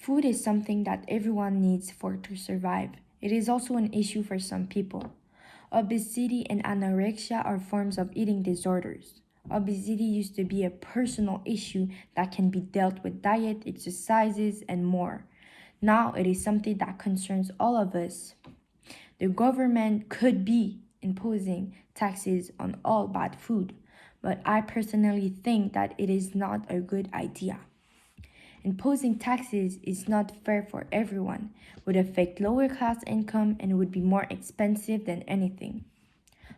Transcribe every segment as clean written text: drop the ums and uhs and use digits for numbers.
Food is something that everyone needs for to survive. It is also an issue for some people. Obesity and anorexia are forms of eating disorders. Obesity used to be a personal issue that can be dealt with diet, exercises, and more. Now it is something that concerns all of us. The government could be imposing taxes on all bad food, but I personally think that it is not a good idea. Imposing taxes is not fair for everyone, would affect lower class income and would be more expensive than anything.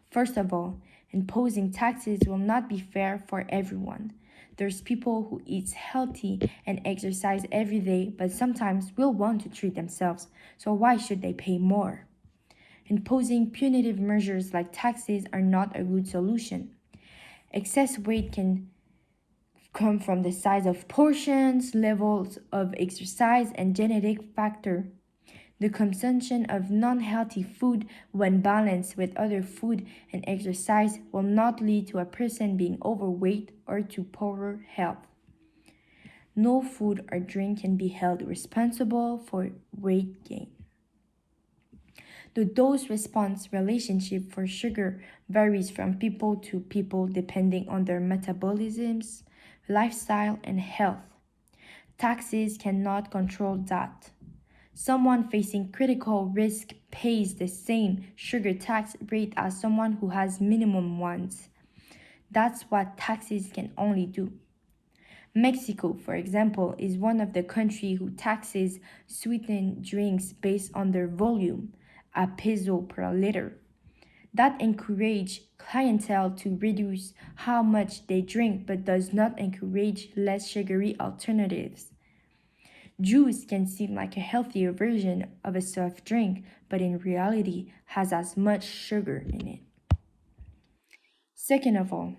First of all, imposing taxes will not be fair for everyone. There's people who eat healthy and exercise every day, but sometimes will want to treat themselves, so why should they pay more? Imposing punitive measures like taxes are not a good solution. Excess weight can come from the size of portions, levels of exercise, and genetic factor. The consumption of non-healthy food when balanced with other food and exercise will not lead to a person being overweight or to poorer health. No food or drink can be held responsible for weight gain. The dose-response relationship for sugar varies from people to people depending on their metabolisms, lifestyle, and health. Taxes cannot control that. Someone facing critical risk pays the same sugar tax rate as someone who has minimum ones. That's what taxes can only do. Mexico, for example, is one of the countries who taxes sweetened drinks based on their volume, a peso per liter. That encourages clientele to reduce how much they drink but does not encourage less sugary alternatives. Juice can seem like a healthier version of a soft drink, but in reality has as much sugar in it. Second of all,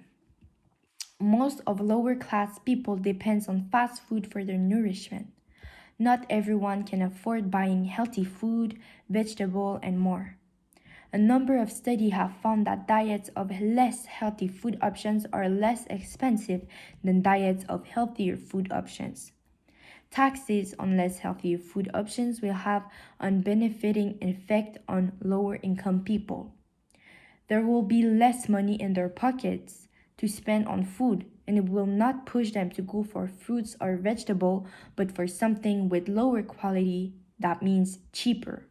most of lower class people depends on fast food for their nourishment. Not everyone can afford buying healthy food, vegetable, and more. A number of studies have found that diets of less healthy food options are less expensive than diets of healthier food options. Taxes on less healthy food options will have an benefiting effect on lower income people. There will be less money in their pockets to spend on food, and it will not push them to go for fruits or vegetable, but for something with lower quality, that means cheaper.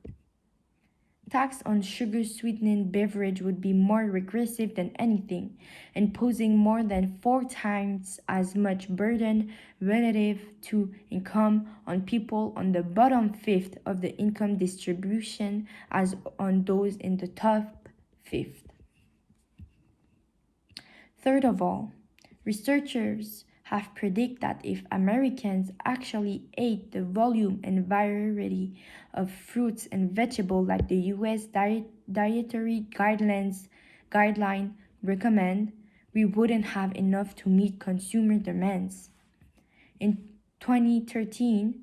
Tax on sugar sweetened beverage would be more regressive than anything, imposing more than 4 times as much burden relative to income on people on the bottom fifth of the income distribution as on those in the top fifth. Third of all, researchers have predicted that if Americans actually ate the volume and variety of fruits and vegetables like the US dietary guideline recommend, we wouldn't have enough to meet consumer demands. In 2013,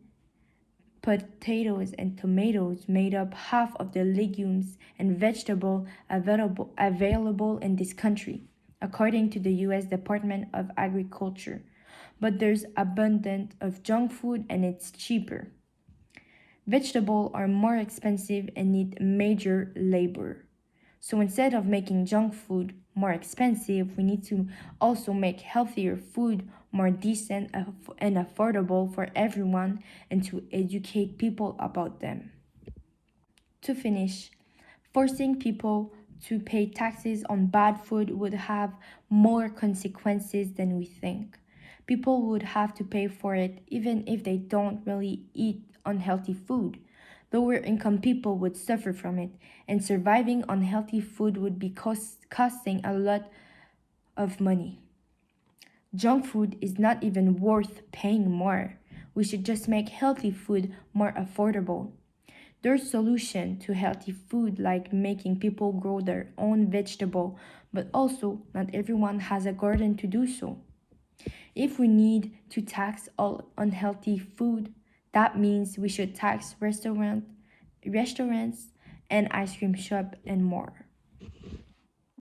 potatoes and tomatoes made up half of the legumes and vegetables available in this country, according to the US Department of Agriculture. But there's abundance of junk food and it's cheaper. Vegetables are more expensive and need major labor. So instead of making junk food more expensive, we need to also make healthier food more decent and affordable for everyone and to educate people about them. To finish, forcing people to pay taxes on bad food would have more consequences than we think. People would have to pay for it even if they don't really eat unhealthy food. Lower income people would suffer from it, and surviving on healthy food would be costing a lot of money. Junk food is not even worth paying more. We should just make healthy food more affordable. There's solution to healthy food like making people grow their own vegetable, but also not everyone has a garden to do so. If we need to tax all unhealthy food, that means we should tax restaurants and ice cream shop and more.